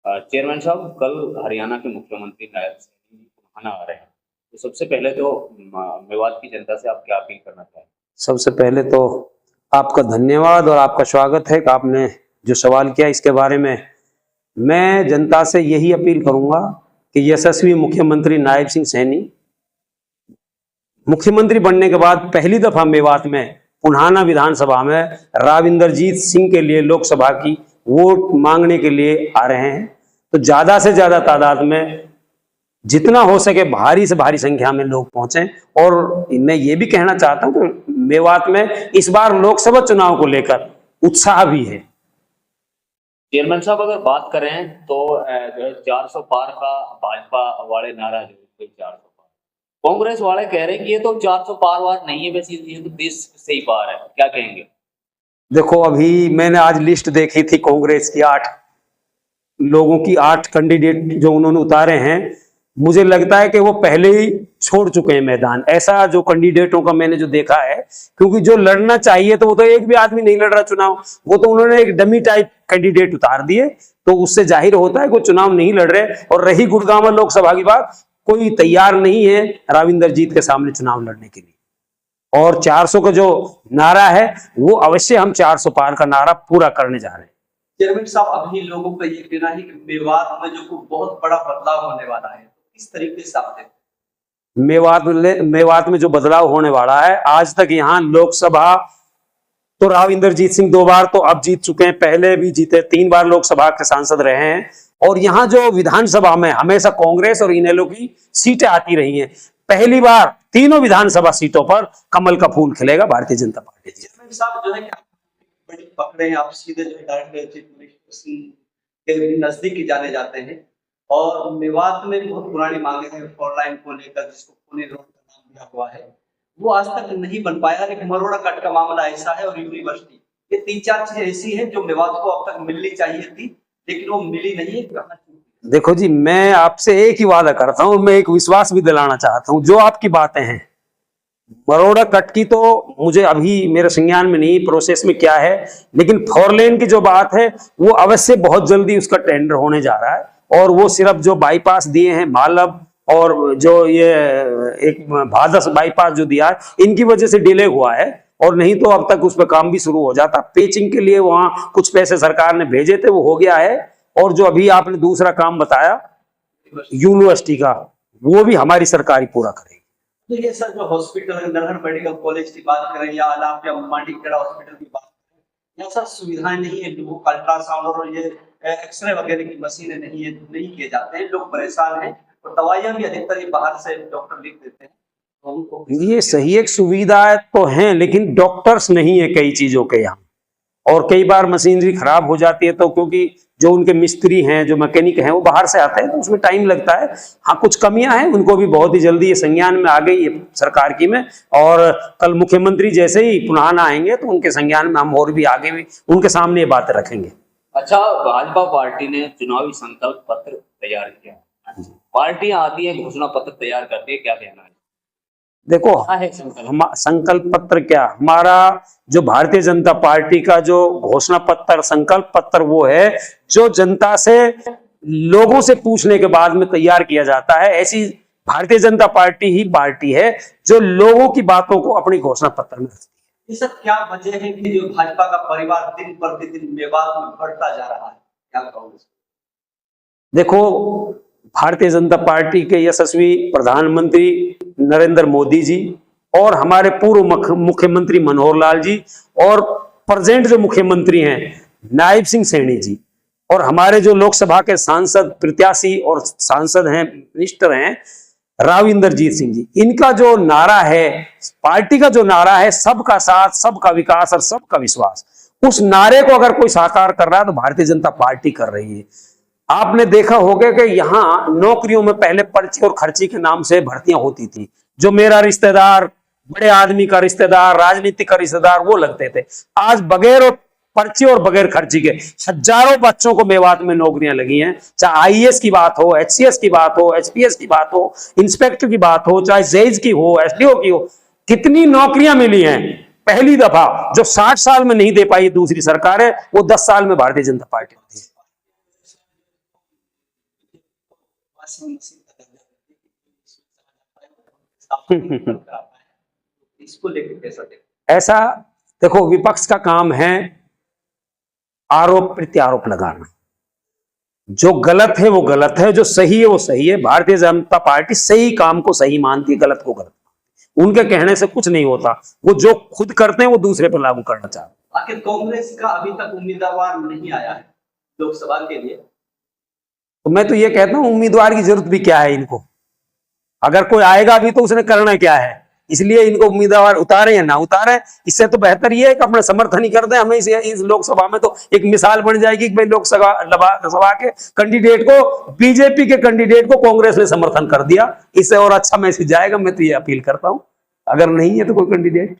Chairman साहब, कल हरियाणा के मुख्यमंत्री नायब सिंह जी आ रहे हैं। तो सबसे पहले तो मेवात की जनता से आप क्या अपील करना चाहेंगे? सबसे पहले तो आपका धन्यवाद और आपका स्वागत है कि आपने जो सवाल किया इसके बारे में। मैं जनता से यही अपील करूंगा कि यशस्वी मुख्यमंत्री नायब सिंह सैनी मुख्यमंत्री बनने के बाद पहली दफा मेवात में पुन्हाना विधानसभा में राव इंद्रजीत सिंह के लिए लोकसभा की वोट मांगने के लिए आ रहे हैं। तो ज्यादा से ज्यादा तादाद में जितना हो सके भारी से भारी संख्या में लोग पहुंचे। और मैं ये भी कहना चाहता हूं कि मेवात में इस बार लोकसभा चुनाव को लेकर उत्साह भी है। चेयरमैन साहब, अगर बात करें तो जो है 400 पार का भाजपा वाले नारा जो है 400 पार, कांग्रेस वाले कह रहे हैं कि ये तो 400 पार वार नहीं है, वैसे ये तो 20 से ही पार है, क्या कहेंगे? देखो, अभी मैंने आज लिस्ट देखी थी कांग्रेस की 8 लोगों की, 8 कैंडिडेट जो उन्होंने उतारे हैं। मुझे लगता है कि वो पहले ही छोड़ चुके हैं मैदान। ऐसा जो कैंडिडेटों का मैंने जो देखा है, क्योंकि जो लड़ना चाहिए तो वो तो एक भी आदमी नहीं लड़ रहा चुनाव, वो तो उन्होंने एक डमी टाइप कैंडिडेट उतार दिए। तो उससे जाहिर होता है कि वो चुनाव नहीं लड़ रहे। और रही गुड़गांव लोकसभा की बात, कोई तैयार नहीं है राव इंद्रजीत के सामने चुनाव लड़ने के लिए। और 400 का जो नारा है वो अवश्य हम 400 पार का नारा पूरा करने जा रहे हैं। चेयरमैन साहब, अभी लोगों का ये कहना है कि मेवात में जो बहुत बड़ा बदलाव होने वाला है, किस तरीके से आप देखते हैं? मेवात में जो बदलाव होने वाला है, आज तक यहाँ लोकसभा तो राव इंद्रजीत सिंह 2 बार तो अब जीत चुके हैं, पहले भी जीते, 3 बार लोकसभा के सांसद रहे हैं। और यहाँ जो विधानसभा में हमेशा कांग्रेस और इनेलो की सीटें आती रही हैं। पहली बार तीनों विधानसभा सीटों पर कमल का फूल खिलेगा भारतीय जनता पार्टी। चेयरमैन साहब, जो है बड़ी पकड़े हैं, आप सीधे जो है डायरेक्ट चीफ मिनिस्टर के नजदीक जाने जाते हैं। और मेवात में बहुत पुरानी मांगे हैं 4 लाइन को लेकर, जिसको पुणे रोड का नाम दिया हुआ है, वो आज तक नहीं बन पाया। एक मरोड़ा कट का मामला ऐसा है, और यूनिवर्सिटी, ये 3-4 चीजें ऐसी हैं जो मेवात को अब तक मिलनी चाहिए थी, लेकिन वो मिली नहीं है। देखो जी, मैं आपसे एक ही वादा करता हूं, मैं एक विश्वास भी दिलाना चाहता हूं। जो आपकी बातें हैं मरोड़ा कट की, तो मुझे अभी मेरे संज्ञान में नहीं प्रोसेस में क्या है, लेकिन 4 लेन की जो बात है वो अवश्य बहुत जल्दी उसका टेंडर होने जा रहा है। और वो सिर्फ जो बाईपास दिए हैं मालब और जो ये एक भादस बाईपास जो दिया है, इनकी वजह से डिले हुआ है। और नहीं तो अब तक उस पर काम भी शुरू हो जाता। पेचिंग के लिए वहां कुछ पैसे सरकार ने भेजे थे, वो हो गया है। और जो अभी आपने दूसरा काम बताया यूनिवर्सिटी का, वो भी हमारी सरकार ही पूरा करेगी। तो ये सर, जो हॉस्पिटल है, नरहर मेडिकल कॉलेज की बात करें या आलाप या मांडीखेड़ा हॉस्पिटल की बात करें, ऐसा सुविधाएं नहीं है। लोगों को अल्ट्रासाउंड और ये एक्सरे वगैरह की मशीनें नहीं किए जाते हैं। लोग परेशान हैं, और दवाइयां भी अधिकतर ये बाहर से डॉक्टर लिख देते हैं। ये सही एक सुविधा तो है, लेकिन डॉक्टर्स नहीं है कई चीजों के यहाँ। और कई बार मशीनरी खराब हो जाती है, तो क्योंकि जो उनके मिस्त्री हैं, जो मैकेनिक हैं, वो बाहर से आते हैं, तो उसमें टाइम लगता है। हाँ, कुछ कमियां हैं, उनको भी बहुत ही जल्दी ये संज्ञान में आ गई है सरकार की में। और कल मुख्यमंत्री जैसे ही पुन्हाना आएंगे तो उनके संज्ञान में हम और भी आगे भी उनके सामने ये बातें रखेंगे। अच्छा, भाजपा पार्टी ने चुनावी संकल्प पत्र तैयार किया। पार्टियां आती है, घोषणा पत्र तैयार करती है, क्या कहना है? देखो, संकल्प पत्र क्या, हमारा जो भारतीय जनता पार्टी का जो घोषणा पत्र, संकल्प पत्र, वो है जो जनता से, लोगों से पूछने के बाद में तैयार किया जाता है। ऐसी भारतीय जनता पार्टी ही पार्टी है जो लोगों की बातों को अपनी घोषणा पत्र में रखती है। ये सब क्या वजह है कि जो भाजपा का परिवार दिन प्रतिदिन मेवात में बढ़ता जा रहा है, क्या कहोगे? देखो, भारतीय जनता पार्टी के यशस्वी प्रधानमंत्री नरेंद्र मोदी जी और हमारे पूर्व मुख्यमंत्री मनोहर लाल जी और प्रेजेंट जो मुख्यमंत्री हैं नायब सिंह सैनी जी, और हमारे जो लोकसभा के सांसद प्रत्याशी और सांसद हैं, मिनिस्टर हैं, राव इंद्रजीत सिंह जी, इनका जो नारा है, पार्टी का जो नारा है, सबका साथ, सबका विकास और सबका विश्वास, उस नारे को अगर कोई साकार कर रहा है तो भारतीय जनता पार्टी कर रही है। आपने देखा होगा कि यहाँ नौकरियों में पहले पर्ची और खर्ची के नाम से भर्तियां होती थी। जो मेरा रिश्तेदार, बड़े आदमी का रिश्तेदार, राजनीतिक का रिश्तेदार, वो लगते थे। आज बगैर पर्ची और बगैर खर्ची के हजारों बच्चों को मेवात में नौकरियां लगी हैं। चाहे आईएएस की बात हो, एचसीएस की बात हो, एचपीएस की बात हो, इंस्पेक्टर की बात हो, चाहे जज की हो, एसडीओ की हो, कितनी नौकरियां मिली हैं। पहली दफा जो 60 साल में नहीं दे पाई दूसरी सरकार है, वो 10 साल में भारतीय जनता पार्टी दी। वॉशिंग मशीन का दर्जा देते हैं। इसको लेकर कैसा देखते? ऐसा देखो, विपक्ष का काम है आरोप प्रत्यारोप लगाना। जो गलत है वो गलत है, जो सही है वो सही है। भारतीय जनता पार्टी सही काम को सही मानती है, गलत को गलत। उनके कहने से कुछ नहीं होता, वो जो खुद करते हैं वो दूसरे पर लागू करना चाहते हैं। आखिर कांग्रेस का अभी तक उम्मीदवार नहीं आया है लोकसभा के लिए, तो मैं तो ये कहता हूं उम्मीदवार की जरूरत भी क्या है इनको। अगर कोई आएगा भी तो उसने करना क्या है, इसलिए इनको उम्मीदवार उतारे या ना उतारे, इससे तो बेहतर ये है कि अपना समर्थन ही कर दें। हमें इस लोकसभा में तो एक मिसाल बन जाएगी कि भाई लोकसभा के कैंडिडेट को, बीजेपी के कैंडिडेट को कांग्रेस ने समर्थन कर दिया। इससे और अच्छा मैसेज जाएगा। मैं तो ये अपील करता हूं, अगर नहीं है तो कोई कैंडिडेट